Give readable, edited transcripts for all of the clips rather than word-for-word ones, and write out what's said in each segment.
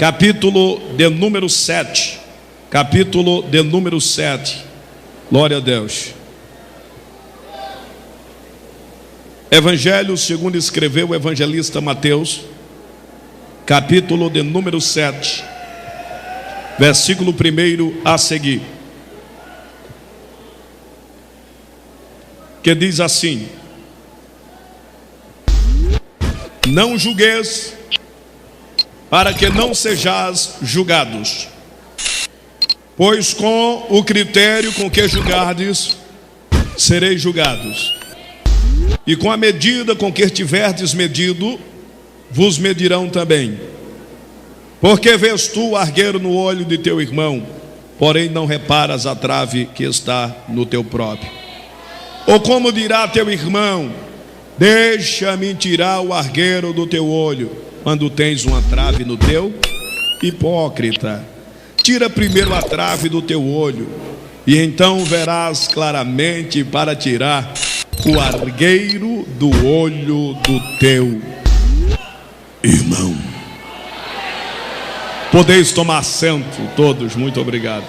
capítulo de número 7. Capítulo de número 7. Glória a Deus. Evangelho segundo escreveu o evangelista Mateus, capítulo de número 7, versículo 1 a seguir, que diz assim: não julgueis, para que não sejais julgados, pois com o critério com que julgardes, sereis julgados, e com a medida com que tiverdes medido, vos medirão também. Porque vês tu o argueiro no olho de teu irmão, porém não reparas a trave que está no teu próprio? Ou como dirá teu irmão: deixa-me tirar o argueiro do teu olho, quando tens uma trave no teu? Hipócrita, tira primeiro a trave do teu olho, e então verás claramente para tirar o argueiro do olho do teu irmão. Podeis tomar assento todos, muito obrigado.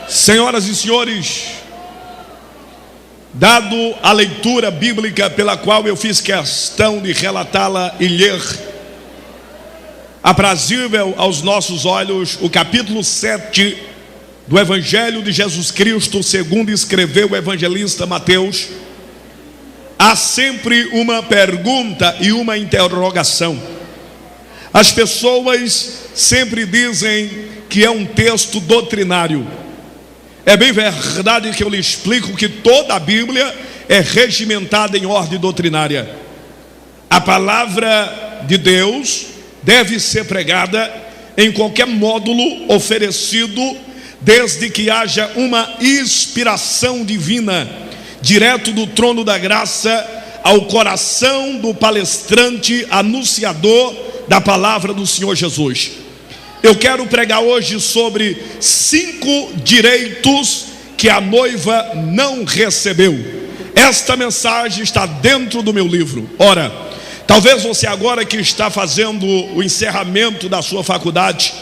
Senhoras e senhores, dado a leitura bíblica pela qual eu fiz questão de relatá-la e ler, aprazível aos nossos olhos, o capítulo 7 do Evangelho de Jesus Cristo, segundo escreveu o evangelista Mateus, há sempre uma pergunta e uma interrogação. As pessoas sempre dizem que é um texto doutrinário. É bem verdade que eu lhe explico que toda a Bíblia é regimentada em ordem doutrinária. A palavra de Deus deve ser pregada em qualquer módulo oferecido, desde que haja uma inspiração divina, direto do trono da graça ao coração do palestrante, anunciador da palavra do Senhor Jesus. Eu quero pregar hoje sobre 5 direitos que a noiva não recebeu. Esta mensagem está dentro do meu livro. Ora, talvez você agora que está fazendo o encerramento da sua faculdade,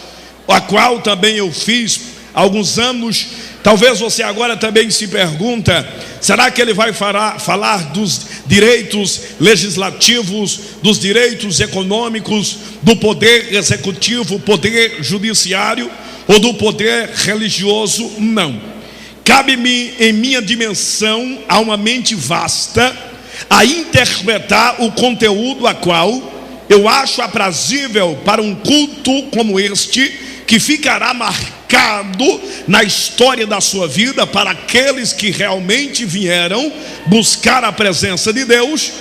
a qual também eu fiz há alguns anos, talvez você agora também se pergunta: será que ele vai falar dos direitos legislativos, dos direitos econômicos, do poder executivo, poder judiciário ou do poder religioso? Não. Cabe-me, em minha dimensão, a uma mente vasta, a interpretar o conteúdo a qual eu acho aprazível para um culto como este, que ficará marcado na história da sua vida para aqueles que realmente vieram buscar a presença de Deus.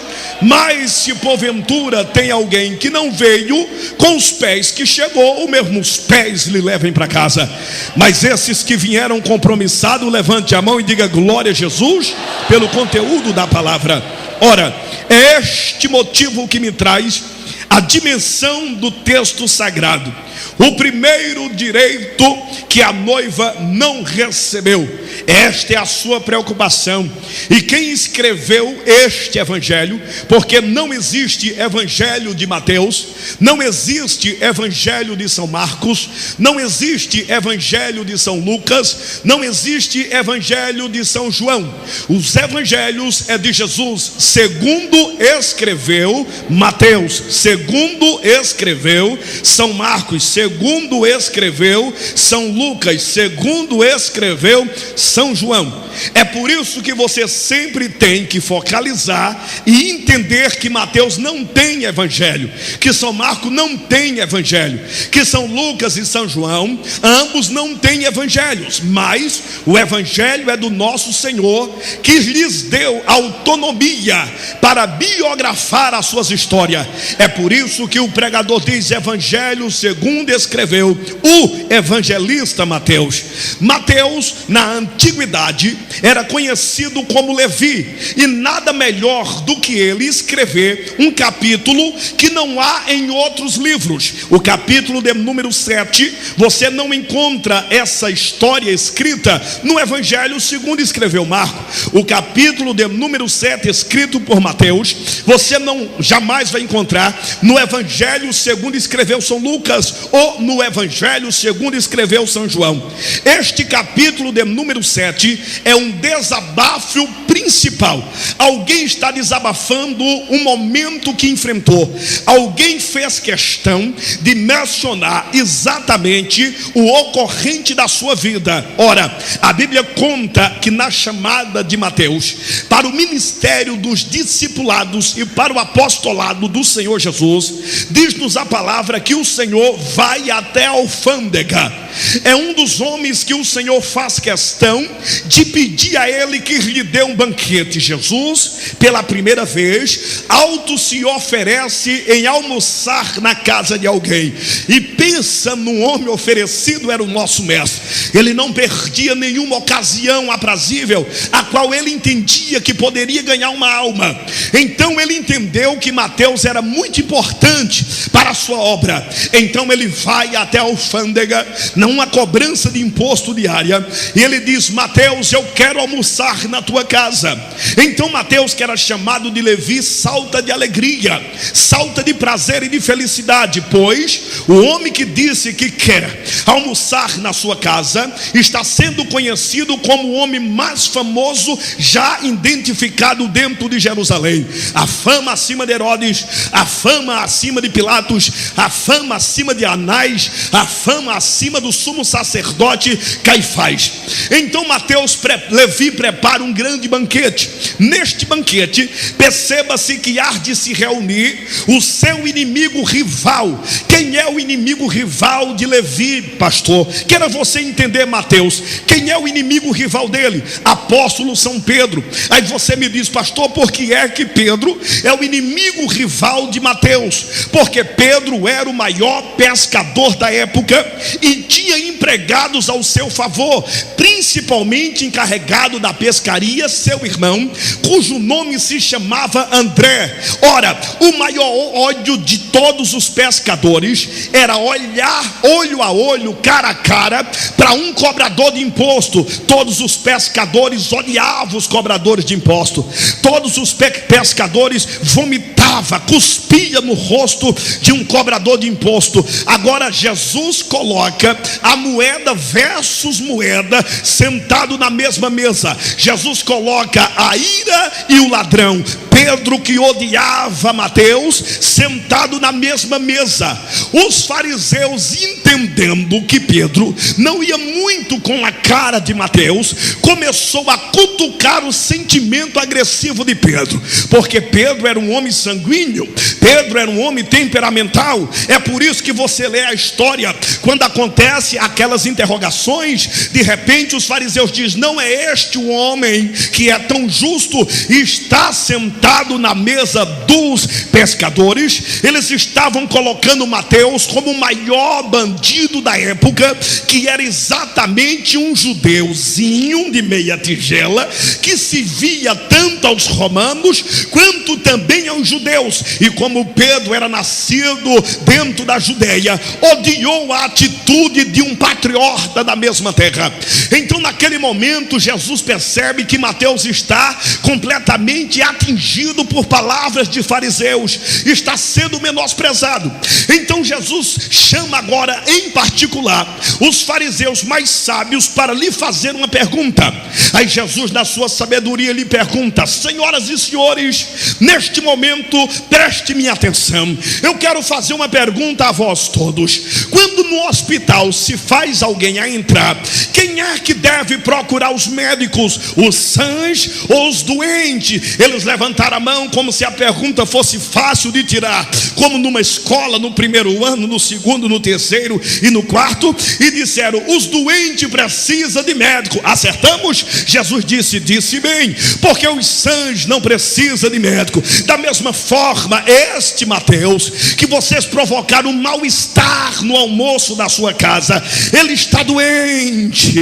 Mas se porventura tem alguém que não veio com os pés que chegou, ou mesmo os pés lhe levem para casa. Mas esses que vieram compromissados, levante a mão e diga glória a Jesus pelo conteúdo da palavra. Ora, é este motivo que me traz a dimensão do texto sagrado. O primeiro direito que a noiva não recebeu, esta é a sua preocupação. E quem escreveu este evangelho, porque não existe evangelho de Mateus, não existe evangelho de São Marcos, não existe evangelho de São Lucas, não existe evangelho de São João. Os evangelhos é de Jesus, segundo escreveu Mateus, segundo escreveu São Marcos, segundo escreveu São Lucas, segundo escreveu São João. É por isso que você sempre tem que focalizar e entender que Mateus não tem evangelho, que São Marcos não tem evangelho, que São Lucas e São João, ambos não têm evangelhos, mas o evangelho é do nosso Senhor, que lhes deu autonomia para biografar as suas histórias. É por isso que o pregador diz evangelho segundo escreveu o evangelista Mateus. Mateus, na antiguidade, era conhecido como Levi, e nada melhor do que ele escrever um capítulo que não há em outros livros. O capítulo de número 7, você não encontra essa história escrita no evangelho segundo escreveu Marcos. O capítulo de número 7 escrito por Mateus, você não jamais vai encontrar no Evangelho segundo escreveu São Lucas ou no Evangelho segundo escreveu São João. Este capítulo de número 7 é um desabafo principal. Alguém está desabafando um momento que enfrentou. Alguém fez questão de mencionar exatamente o ocorrente da sua vida. Ora, a Bíblia conta que na chamada de Mateus para o ministério dos discipulados e para o apostolado do Senhor Jesus, diz-nos a palavra que o Senhor vai até a alfândega. É um dos homens que o Senhor faz questão de pedir a ele que lhe dê um banquete. Jesus, pela primeira vez, auto se oferece em almoçar na casa de alguém. E pensa num homem oferecido, era o nosso mestre. Ele não perdia nenhuma ocasião aprazível, a qual ele entendia que poderia ganhar uma alma. Então ele entendeu que Mateus era muito importante para a sua obra. Então ele vai até a alfândega, uma cobrança de imposto diária, e ele diz: Mateus, eu quero almoçar na tua casa. Então Mateus, que era chamado de Levi, salta de alegria, salta de prazer e de felicidade, pois o homem que disse que quer almoçar na sua casa está sendo conhecido como o homem mais famoso já identificado dentro de Jerusalém. A fama acima de Herodes, a fama acima de Pilatos, a fama acima de Anás, a fama acima do sumo sacerdote Caifás. Então Levi prepara um grande banquete. Neste banquete, perceba-se que há de se reunir o seu inimigo rival. Quem é o inimigo rival de Levi, pastor? Queira você entender, Mateus. Quem é o inimigo rival dele? Apóstolo São Pedro. Aí você me diz: pastor, por que é que Pedro é o inimigo rival de Mateus? Porque Pedro era o maior pescador da época e tinha empregados ao seu favor, principalmente encarregado da pescaria, seu irmão, cujo nome se chamava André. Ora, o maior ódio de todos os pescadores era olhar olho a olho, cara a cara, para um cobrador de imposto. Todos os pescadores odiavam os cobradores de imposto. Todos os pescadores vomitavam, cuspiam no rosto de um cobrador de imposto. Agora Jesus coloca a moeda versus moeda sentado na mesma mesa. Jesus coloca a ira e o ladrão, Pedro, que odiava Mateus, sentado na mesma mesa. Os fariseus, entendendo que Pedro não ia muito com a cara de Mateus, começou a cutucar o sentimento agressivo de Pedro, porque Pedro era um homem sanguíneo, Pedro era um homem temperamental. É por isso que você lê a história, quando acontece aquelas interrogações, de repente os fariseus dizem: não é este o homem que é tão justo e está sentado na mesa dos pescadores? Eles estavam colocando Mateus como o maior bandido da época, que era exatamente um judeuzinho de meia tigela, que se via tanto aos romanos quanto também aos judeus. E como Pedro era nascido dentro da Judeia, odiou a atitude de um patriota da mesma terra. Então naquele momento Jesus percebe que Mateus está completamente atingido por palavras de fariseus, está sendo menosprezado. Então Jesus chama agora em particular os fariseus mais sábios para lhe fazer uma pergunta. Aí Jesus, na sua sabedoria, lhe pergunta: senhoras e senhores, neste momento preste minha atenção. Eu quero fazer uma pergunta a vós todos. Quando no hospital se faz alguém a entrar, quem é que deve procurar os médicos? Os sãs ou os doentes? Eles levantaram a mão como se a pergunta fosse fácil de tirar, como numa escola, no primeiro ano, no segundo, no terceiro e no quarto, e disseram: os doentes precisam de médico. Acertamos? Jesus disse bem, porque os sãs não precisam de médico. Da mesma forma, este Mateus, que vocês provocaram um mal-estar no almoço da sua casa, ele está doente,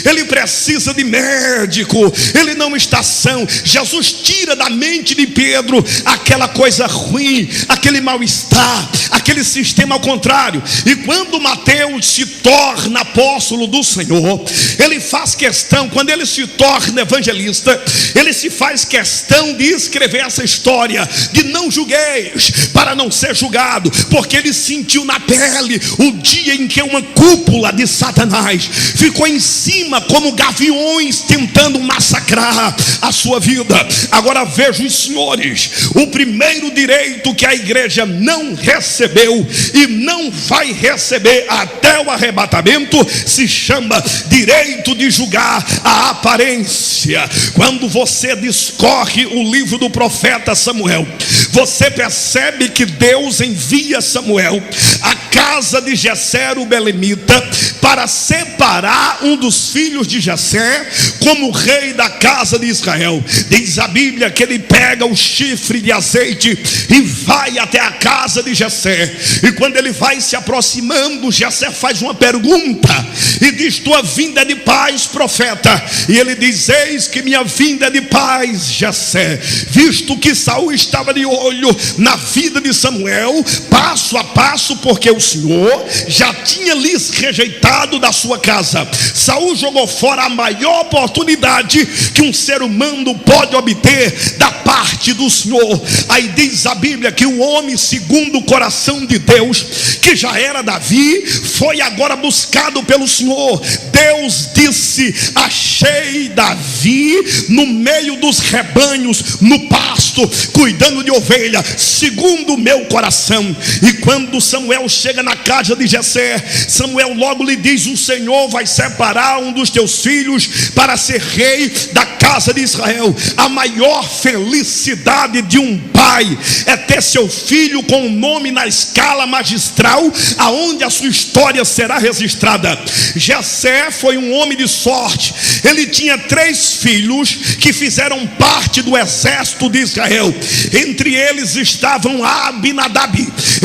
ele precisa de médico, ele não está são. Jesus tira da mente de Pedro aquela aquela coisa ruim, aquele mal-estar, aquele sistema ao contrário. E quando Mateus se torna apóstolo do Senhor, ele faz questão, quando ele se torna evangelista, ele se faz questão de escrever essa história de não julgueis, para não ser julgado, porque ele sentiu na pele o dia em que uma cúpula de Satanás ficou em cima como gaviões tentando massacrar a sua vida. Agora vejam os senhores, o primeiro direito que a igreja não recebeu e não vai receber até o arrebatamento se chama direito de julgar a aparência. Quando você discorre o livro do profeta Samuel, você percebe que Deus envia Samuel à casa de Jessé o belemita para separar um dos filhos de Jessé como rei da casa de Israel. Diz a Bíblia que ele pega o chifre de azeite e vai até a casa de Jessé, e quando ele vai se aproximando, Jessé faz uma pergunta e diz: tua vinda é de paz, profeta? E ele diz: eis que minha vinda é de paz, Jessé, visto que Saul estava de olho na vida de Samuel passo a passo, porque o Senhor já tinha lhes rejeitado da sua casa. Saul jogou fora a maior oportunidade que um ser humano pode obter da parte do Senhor. Aí diz a Bíblia que o homem segundo o coração de Deus, que já era Davi, foi agora buscado pelo Senhor. Deus disse: achei Davi no meio dos rebanhos, no pasto, cuidando de ovelha, segundo o meu coração. E quando Samuel chega na casa de Jessé, Samuel logo lhe diz: o Senhor vai separar um dos teus filhos para ser rei da casa de Israel. A maior felicidade de um pai é ter seu filho com um nome na escala magistral, aonde a sua história será registrada. Jessé foi um homem de sorte. Ele tinha 3 filhos que fizeram parte do exército de Israel. Entre eles estavam Abinadab,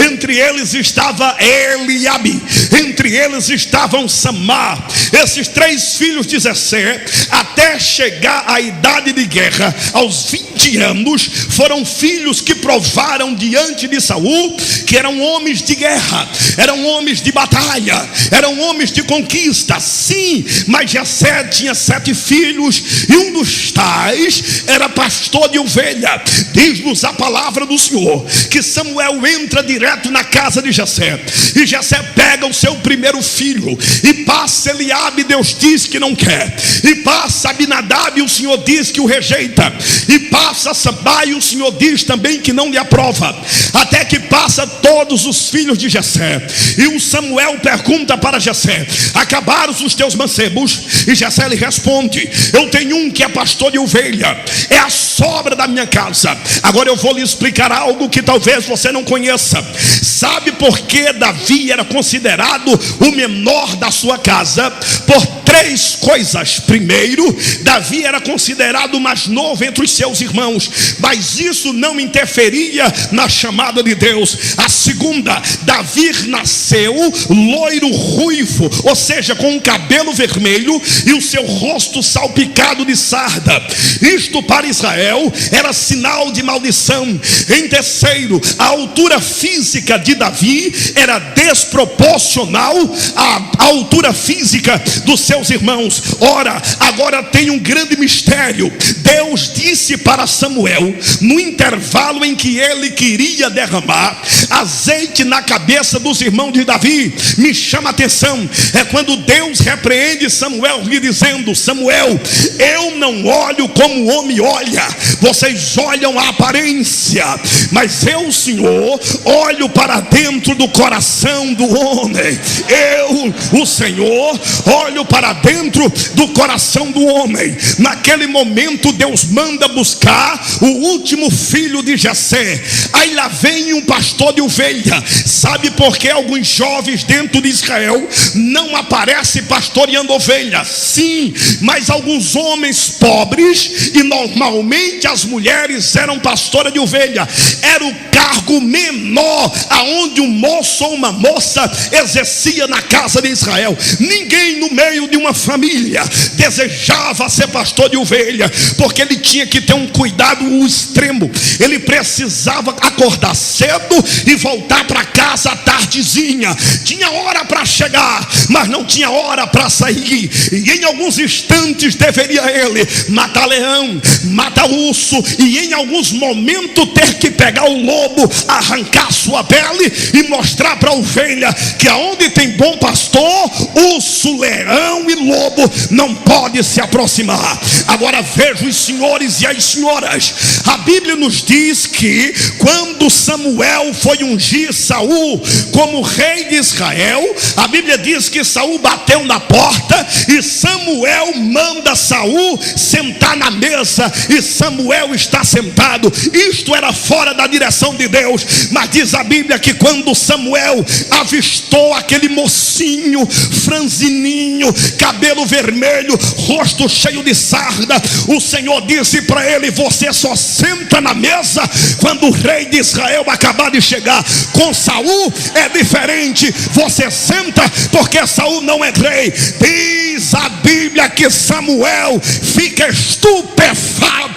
entre eles estava Eliabe, entre eles estavam Samar. Esses 3 filhos de Jessé, até chegar à idade de guerra, aos 20 anos, foram filhos que provaram diante de Saul que eram homens de guerra, eram homens de batalha, eram homens de conquista. Sim, mas Jessé tinha 7 filhos, e um dos tais era pastor de ovelha. Diz-nos a palavra do Senhor que Samuel entra direto na casa de Jessé, e Jessé pega o seu primeiro filho e passa Eliabe, Deus diz que não quer, e passa Abinadab, o Senhor diz que o rejeita, e passa Samar, e o Senhor diz também que não lhe aprova, até que passa todos os filhos de Jessé. E o Samuel pergunta para Jessé: acabaram os teus mancebos? E Jessé lhe responde: eu tenho um que é pastor de ovelha, é a sobra da minha casa. Agora eu vou lhe explicar algo que talvez você não conheça. Sabe por que Davi era considerado o menor da sua casa? Por 3 coisas. Primeiro, Davi era considerado o mais novo entre os seus irmãos, mas isso não interferia na chamada de Deus. A segunda, Davi nasceu loiro ruivo, ou seja, com um cabelo vermelho e o seu rosto salpicado de sarda. Isto para Israel era sinal de maldição. Em terceiro, a altura física de Davi era desproporcional à altura física dos seus irmãos. Ora, agora tem um grande mistério. Deus disse para Samuel, no intervalo em que ele queria derramar azeite na cabeça dos irmãos de Davi, me chama a atenção, é quando Deus repreende Samuel, lhe dizendo: Samuel, eu não olho como o homem olha, vocês olham a aparência, mas eu, Senhor, olho para dentro do coração do homem. Eu, o Senhor, olho para dentro do coração do homem. Naquele momento Deus manda buscar o último filho de Jessé. Aí lá vem um pastor de ovelha. Sabe por que alguns jovens dentro de Israel não aparecem pastoreando ovelhas? Sim, mas alguns homens pobres, e normalmente as mulheres eram pastoras de ovelha. Era o cargo menor aonde um moço ou uma moça exercia na casa de Israel. Ninguém no meio de uma família desejava ser pastor de ovelha, porque ele tinha que ter um cuidado extremo. Ele precisava acordar cedo e voltar para casa à tardezinha. Tinha hora para chegar, mas não tinha hora para sair. E em alguns instantes deveria ele matar leão, matar urso, e em alguns momentos ter que pegar o lobo, arrancar sua pele e mostrar para a ovelha que aonde tem bom pastor, urso, leão e lobo não pode se aproximar. Agora veja os senhores e as senhoras, a Bíblia nos diz que quando Samuel foi ungir Saul como rei de Israel, a Bíblia diz que Saul bateu na porta e Samuel manda Saul sentar na mesa, e Samuel está sentado. Isto era fora da direção de Deus, mas diz a Bíblia que quando Samuel avistou aquele mocinho franzininho, cabelo vermelho, rosto cheio de sarda, o Senhor disse para ele: você só senta na mesa quando o rei de Israel acabar de chegar. Com Saul é diferente, você senta porque Saul não é rei. Diz a Bíblia que Samuel fica estupefato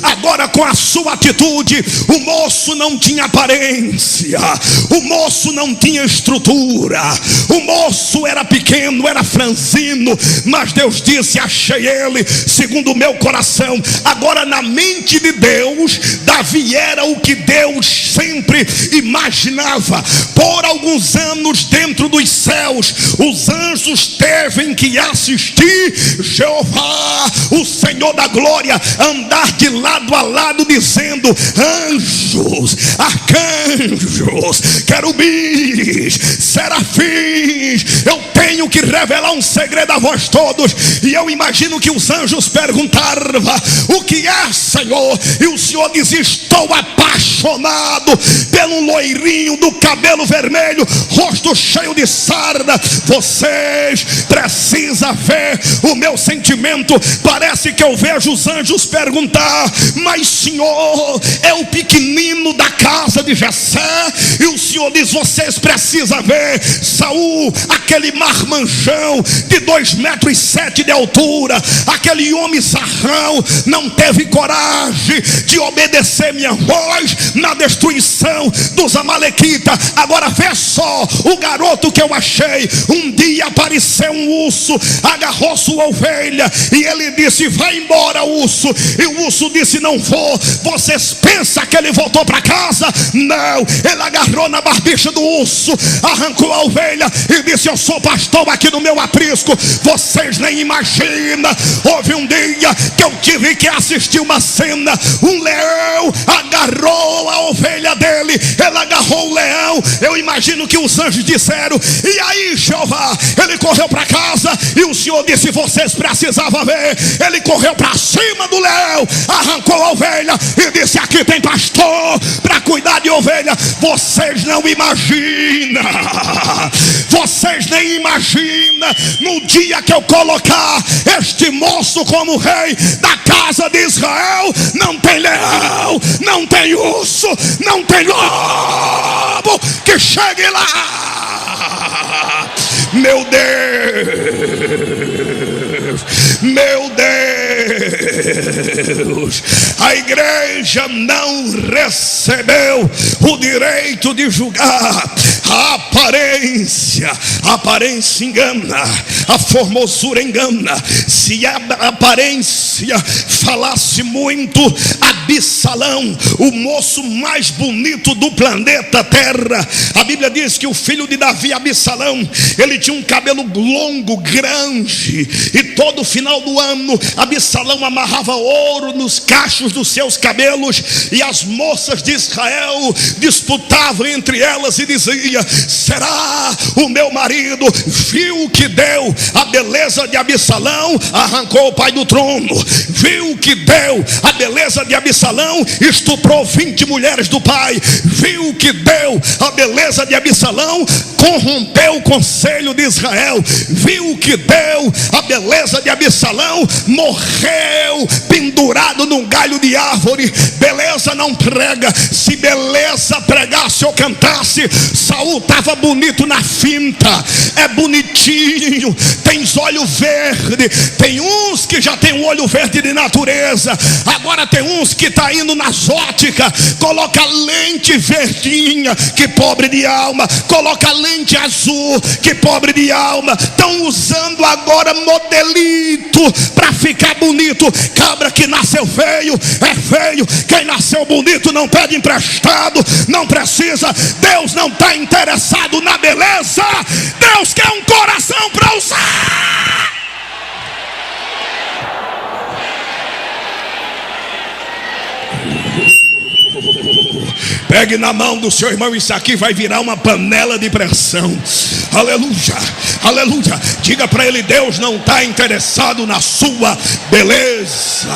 agora com a sua atitude. O moço não tinha aparência, o moço não tinha estrutura, o moço era pequeno, era franzino, mas Deus disse: achei ele segundo o meu coração. Agora, na mente de Deus, Davi era o que Deus sempre imaginava. Por alguns anos dentro dos céus, os anjos teve que assistir Jeová, o Senhor da glória, andar de lado a lado dizendo: anjos, arcanjos, querubins, serafins, eu tenho que revelar um segredo a vós todos. E eu imagino que os anjos perguntaram: o que é, Senhor? E o Senhor diz: estou apaixonado pelo loirinho do cabelo vermelho, rosto cheio de sarda. Vocês precisam ver o meu sentimento. Parece que eu vejo os anjos perguntar: mas Senhor, é o pequenino da casa de Jessé? E o Senhor diz: vocês precisam ver Saul, aquele marmanjão de 2,7 metros de altura, aquele homem sarrão, não teve coragem de obedecer minha voz na destruição dos amalequitas. Agora vê só o garoto que eu achei. Um dia apareceu um urso, agarrou sua ovelha e ele disse: vai embora, urso. E o urso disse: não vou. Vocês pensam que ele voltou para casa? Não, ele agarrou na barbicha do urso, arrancou a ovelha e disse: eu sou pastor aqui no meu aprisco. Vocês nem imaginam. Houve um dia que eu tive que assistir uma cena. Um leão agarrou a ovelha dele, ele agarrou o leão. Eu imagino que os anjos disseram: e aí, Jeová? Ele correu para casa e o Senhor disse: vocês precisavam ver. Ele correu para cima do leão, arrancou a ovelha e disse: aqui tem pastor para cuidar de ovelha. Vocês não imaginam, vocês nem imaginam. No dia que eu colocar este moço como rei da casa de Israel, não tem leão, não tem urso, não tem lobo que chegue lá. Meu Deus, meu Deus, a igreja não recebeu o direito de julgar. A aparência engana, a formosura engana. Se a aparência falasse muito, Absalão, o moço mais bonito do planeta Terra, a Bíblia diz que o filho de Davi, Absalão, ele tinha um cabelo longo, grande, e todo final do ano Absalão amarrava ouro nos cachos dos seus cabelos, e as moças de Israel disputavam entre elas e diziam: será o meu marido? Viu que deu a beleza de Absalão, arrancou o pai do trono. Viu que deu a beleza de Absalão, Absalão estuprou 20 mulheres do pai. Viu que deu a beleza de Absalão, corrompeu o conselho de Israel. Viu que deu a beleza de Absalão, morreu pendurado num galho de árvore. Beleza não prega. Se beleza pregasse ou cantasse, Saul estava bonito na finta. É bonitinho, tem olho verde. Tem uns que já tem um olho verde de natureza. Agora tem uns que tá indo nas óticas, coloca lente verdinha, que pobre de alma. Coloca lente azul, que pobre de alma. Estão usando agora modelito para ficar bonito. Cabra que nasceu feio é feio. Quem nasceu bonito não pede emprestado, não precisa. Deus não está interessado na beleza. Deus quer um coração para usar. Pegue na mão do seu irmão, isso aqui vai virar uma panela de pressão. Aleluia, aleluia. Diga para ele: Deus não está interessado na sua beleza.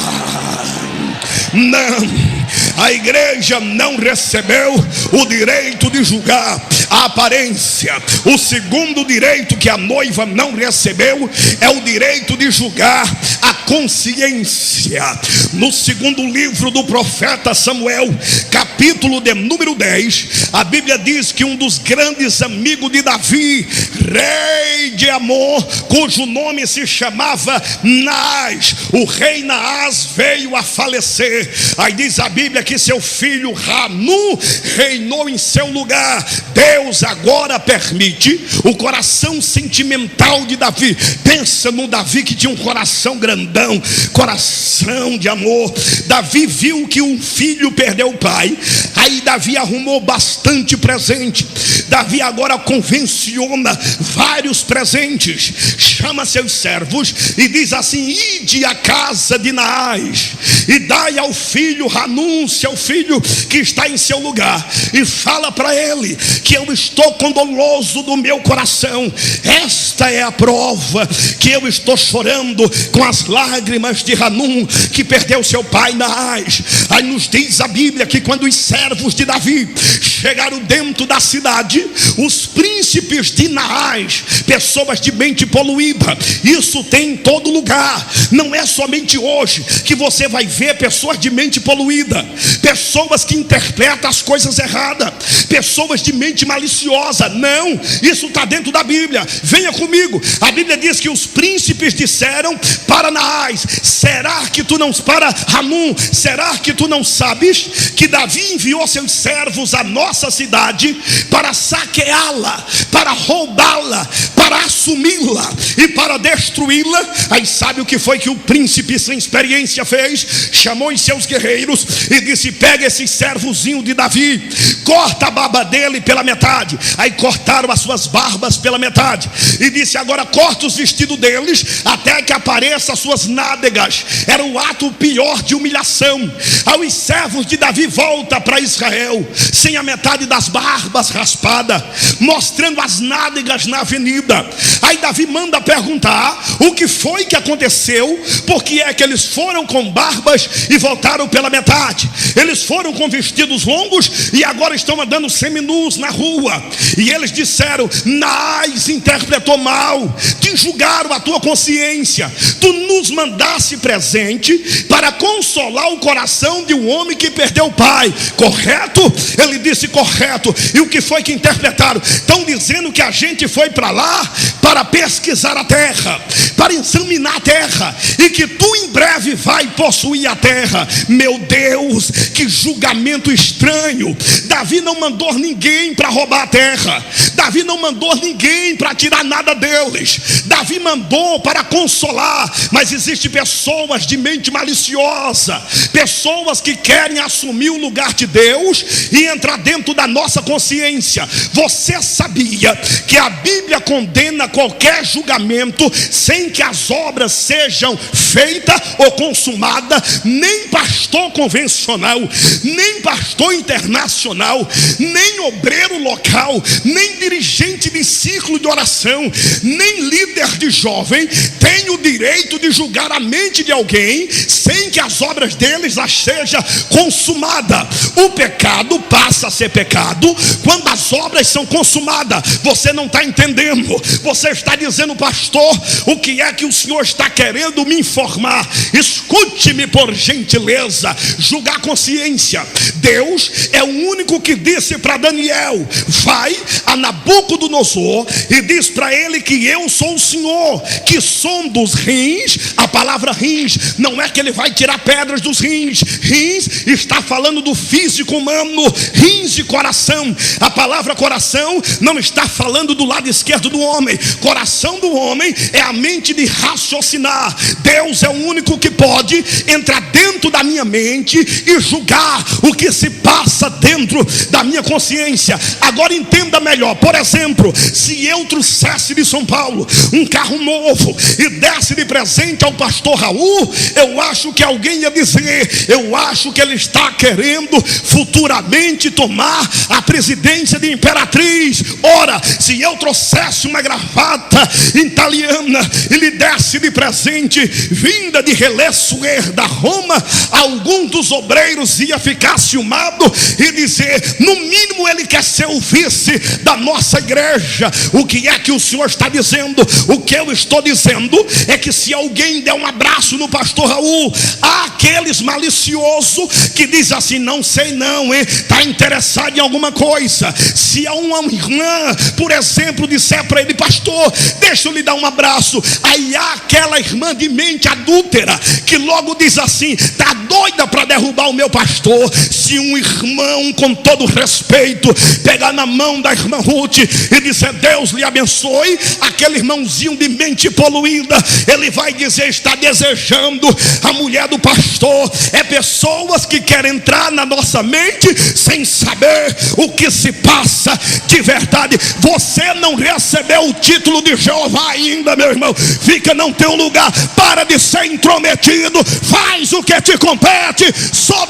Não. A igreja não recebeu o direito de julgar a aparência. O segundo direito que a noiva não recebeu é o direito de julgar a consciência. No segundo livro do profeta Samuel, capítulo de número 10, a Bíblia diz que um dos grandes amigos de Davi, rei de Amon, cujo nome se chamava Naás, o rei Naás veio a falecer. Aí diz a Bíblia que seu filho Hanun reinou em seu lugar. Deus agora permite o coração sentimental de Davi. Pensa no Davi que tinha um coração grandão, coração de amor. Davi viu que um filho perdeu o pai. Aí Davi arrumou bastante presente. Davi agora convenciona vários presentes, chama seus servos e diz assim: ide à casa de Naás e dai ao filho Hanun, seu filho que está em seu lugar, e fala para ele que eu estou condoloso do meu coração. Esta é a prova que eu estou chorando com as lágrimas de Hanun, que perdeu seu pai Naás. Aí nos diz a Bíblia que quando os servos de Davi chegaram dentro da cidade, os príncipes de Naás, pessoas de mente poluída, isso tem em todo lugar. Não é somente hoje que você vai ver pessoas de mente poluída, pessoas que interpretam as coisas erradas, pessoas de mente maliciosa. Não, isso está dentro da Bíblia. Venha comigo. A Bíblia diz que os príncipes disseram para Naás: será que tu não, para Hanun, será que tu não sabes que Davi enviou seus servos à nossa cidade para saqueá-la, para roubá-la, para assumi-la e para destruí-la? Aí sabe o que foi que o príncipe sem experiência fez? Chamou os seus guerreiros e disse: pega esse servozinho de Davi, corta a barba dele pela metade. Aí cortaram as suas barbas pela metade e disse: agora corta os vestidos deles até que apareça as suas nádegas. Era o ato pior de humilhação. Aí os servos de Davi voltam para Israel sem a metade das barbas raspada, mostrando as nádegas na avenida. Aí Davi manda perguntar o que foi que aconteceu, porque é que eles foram com barbas e voltaram pela metade. Eles foram com vestidos longos e agora estão andando seminus na rua. E eles disseram: Naás interpretou mal, te julgaram a tua consciência. Tu nos mandasse presente para consolar o coração de um homem que perdeu o pai, correto? Ele disse: correto. E o que foi que interpretaram? Estão dizendo que a gente foi para lá para pesquisar a terra, para examinar a terra, e que tu em breve vai possuir a terra. Meu Deus, que julgamento estranho. Davi não mandou ninguém para roubar a terra. Davi não mandou ninguém para tirar nada deles. Davi mandou para consolar. Mas existem pessoas de mente maliciosa, pessoas que querem assumir o lugar de Deus e entrar dentro da nossa consciência. Você sabia que a Bíblia condena qualquer julgamento sem que as obras sejam feitas ou consumadas? Nem pastor convencional, nem pastor internacional, nem obreiro local, nem dirigente de círculo de oração, nem líder de jovem tem o direito de julgar a mente de alguém sem que as obras deles já seja consumada. O pecado passa a ser pecado quando as obras são consumadas. Você não está entendendo. Você está dizendo: pastor, o que é que o senhor está querendo me informar? Escute-me por gentileza. Julgar a consciência. Deus é o único que disse para Daniel: vai a Nabucodonosor e diz para ele que eu sou o Senhor, que sonda os rins. A palavra rins não é que ele vai tirar pedras dos rins. Rins está falando do físico humano, rins de coração. A palavra coração não está falando do lado esquerdo do homem. Coração do homem é a mente de raciocinar. Deus é o único que pode entrar dentro da minha mente e julgar o que se passa dentro da minha consciência. Agora entenda melhor. Por exemplo, se eu trouxesse de São Paulo um carro novo e desse de presente ao pastor Raul, eu acho que alguém ia dizer: eu acho que ele está querendo futuramente tomar a presidência de Imperatriz. Ora, se eu trouxesse uma gravata italiana e lhe desse de presente vinda de Relessuer da Roma, algum dos obreiros ia ficar ciumado e dizer: no mínimo ele quer ser o vice da nossa igreja. O que é que o senhor está dizendo? O que eu estou dizendo é que se alguém der um abraço no pastor Raul, há aqueles maliciosos que diz assim: não sei não, está interessado em alguma coisa. Se há uma irmã, por exemplo, disser para ele: pastor, deixa eu lhe dar um abraço, aí há aquela irmã de mente adúltera que logo diz assim: está doida para derrubar o meu pastor. Se um irmão, com todo respeito, pegar na mão da irmã Ruth e disser: Deus lhe abençoe, aquele irmãozinho de mente poluída, ele vai dizer: está desejando a mulher do pastor. É pessoas que querem entrar na nossa mente sem saber o que se passa de verdade. Você não recebeu o título de Jeová ainda, meu irmão. Fica no teu lugar, para de ser intrometido, faz o que te compete. Só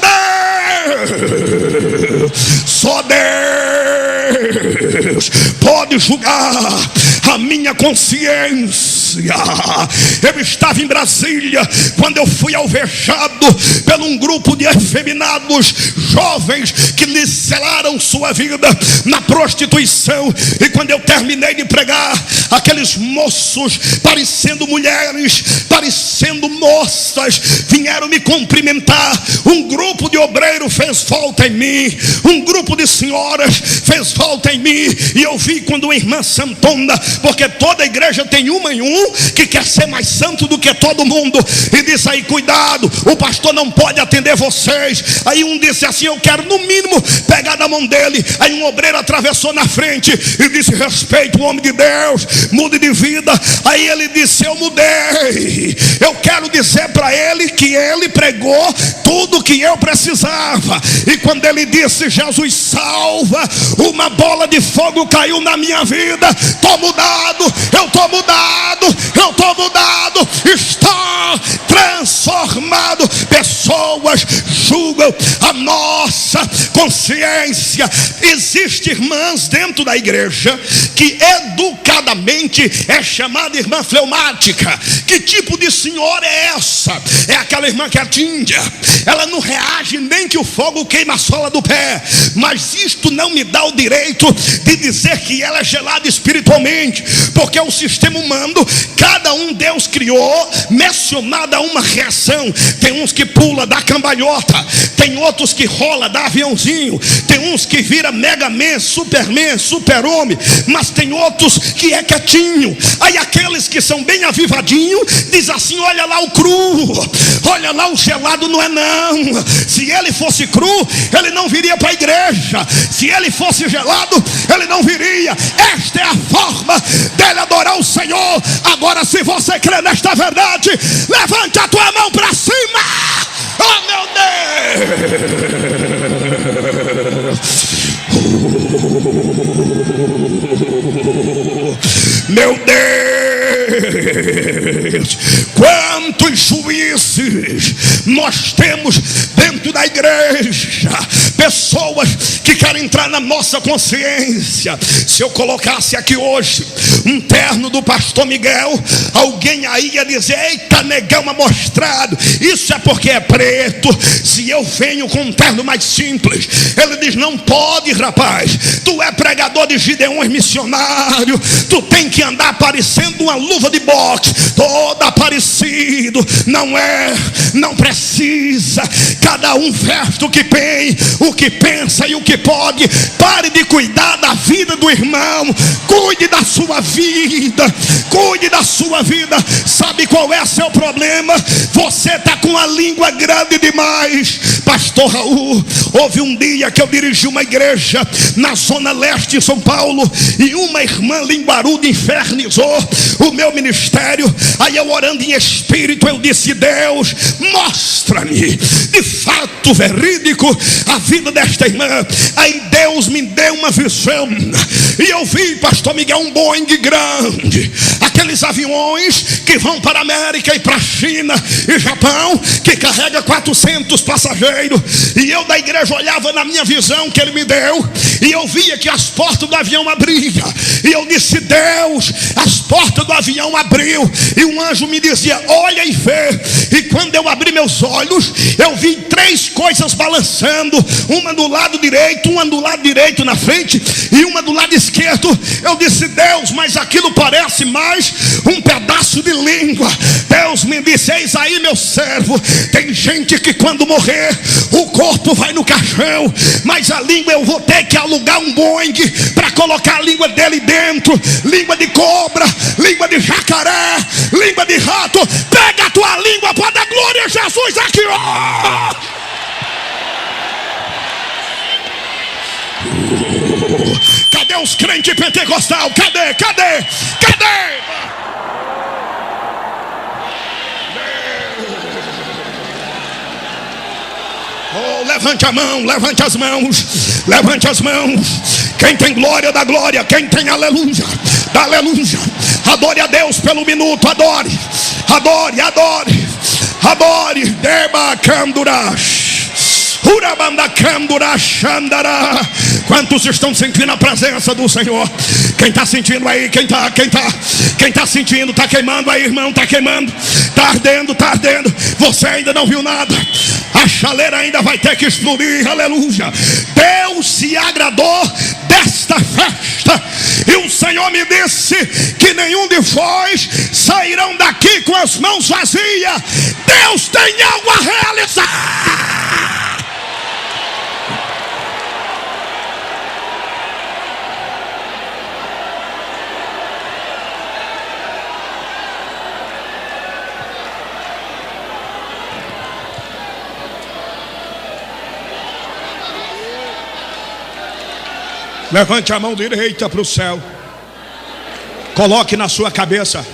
Deus pode julgar a minha consciência. Eu estava em Brasília quando eu fui alvejado por um grupo de efeminados jovens que lhe selaram sua vida na prostituição. E quando eu terminei de pregar, aqueles moços, parecendo mulheres, parecendo moças, vieram me cumprimentar. Um grupo de obreiros fez volta em mim, um grupo de senhoras fez volta em mim. E eu vi quando uma irmã santona, porque toda igreja tem uma em um que quer ser mais santo do que todo mundo, e disse aí: cuidado, o pastor não pode atender vocês. Aí um disse assim: eu quero no mínimo pegar na mão dele. Aí um obreiro atravessou na frente e disse: respeite o homem de Deus, mude de vida. Aí ele disse: eu mudei. Eu quero dizer para ele que ele pregou tudo o que eu precisava. E quando ele disse: Jesus salva, uma bola de fogo caiu na minha vida. Estou mudado, eu estou mudado, eu estou mudado, está transformado. Pessoas julgam a nossa consciência. Existem irmãs dentro da igreja que educadamente é chamada irmã fleumática. Que tipo de senhora é essa? É aquela irmã que é tímida, ela não reage nem que o fogo queima a sola do pé. Mas isto não me dá o direito de dizer que ela é gelada espiritualmente, porque o sistema humano, cada um Deus criou mencionado a uma reação. Tem uns que pula, dá cambalhota, tem outros que rola, dá aviãozinho, tem uns que vira Mega Man, Superman, super-homem, mas tem outros que é quietinho. Aí aqueles que são bem avivadinhos diz assim: olha lá o cru, olha lá o gelado. Não é não. Se ele fosse cru, ele não viria para a igreja. Se ele fosse gelado, ele não viria. Esta é a forma dele adorar o Senhor. Agora, se você crê nesta verdade, levante a tua mão para cima. Oh meu Deus, meu Deus, quantos juízes nós temos dentro da igreja, pessoas que querem entrar na nossa consciência. Se eu colocasse aqui hoje um terno do pastor Miguel, alguém aí ia dizer: eita, negão amostrado, isso é porque é preto. Se eu venho com um terno mais simples, ele diz: não pode, rapaz, tu é pregador de Gideões missionário, tu tem que andar parecendo uma luva de boxe, todo aparecido. Não é, não precisa. Cada um veste o que tem, o que pensa e o que pode. Pare de cuidar da vida do irmão, cuide da sua vida, cuide da sua vida. Sabe qual é seu problema? Você está com a língua grande demais. Pastor Raul, houve um dia que eu dirigi uma igreja na zona leste de São Paulo, e uma irmã linguaruda infernizou o meu ministério. Aí eu, orando em espírito, eu disse: Deus, mostra-me de fato verídico a vida desta irmã. Aí Deus me deu uma visão, e eu vi, pastor Miguel, um Boeing grande, aqueles aviões que vão para a América e para a China e Japão, que carrega 400 passageiros. E eu da igreja olhava na minha visão que ele me deu, e eu via que as portas do avião abriam, e eu disse: Deus, as portas do avião abriu, e um anjo me dizia: olha e vê. E quando eu abri meus olhos, eu vi 3 coisas balançando, uma do lado direito, uma do lado direito na frente e uma do lado esquerdo. Eu disse: Deus, mas aquilo parece mais um pedaço de língua. Deus me disse: eis aí, meu servo, tem gente que quando morrer o corpo vai no caixão, mas a língua eu vou ter que alugar um Boeing para colocar a língua dele dentro. Língua de cobra, língua de jacaré, língua de rato. Pega a tua língua para dar glória a Jesus aqui, ó. Cadê os crentes pentecostal? Cadê? Oh, levante a mão, levante as mãos, levante as mãos. Quem tem glória, dá glória. Quem tem aleluia, dá aleluia. Adore a Deus pelo minuto, adore. Deba Candurash, Urabanda Candurash Andará. Quantos estão sentindo a presença do Senhor? Quem está sentindo aí? Quem está sentindo? Está queimando aí, irmão, está queimando. Está ardendo. Você ainda não viu nada. A chaleira ainda vai ter que explodir, aleluia. Deus se agradou desta festa, e o Senhor me disse que nenhum de vós sairão daqui com as mãos vazias. Deus tem algo a realizar. Levante a mão direita para o céu. Coloque na sua cabeça.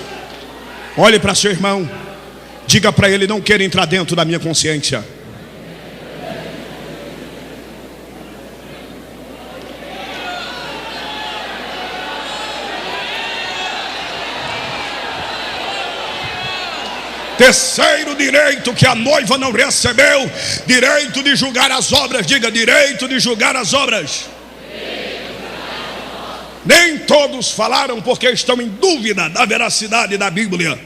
Olhe para seu irmão. Diga para ele: não quero entrar dentro da minha consciência. Terceiro direito que a noiva não recebeu: direito de julgar as obras. Diga: direito de julgar as obras. Nem todos falaram porque estão em dúvida da veracidade da Bíblia.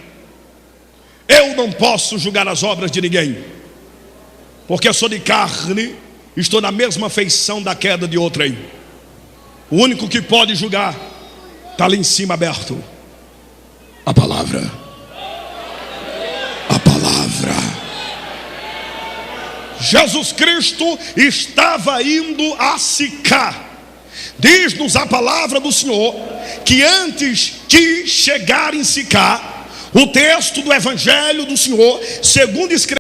Eu não posso julgar as obras de ninguém, porque eu sou de carne, estou na mesma feição da queda de outrem. O único que pode julgar está ali em cima aberto: a palavra. A palavra. Jesus Cristo estava indo a Sicá. Diz-nos a palavra do Senhor que antes de chegar em Sicá, o texto do Evangelho do Senhor, segundo escreveu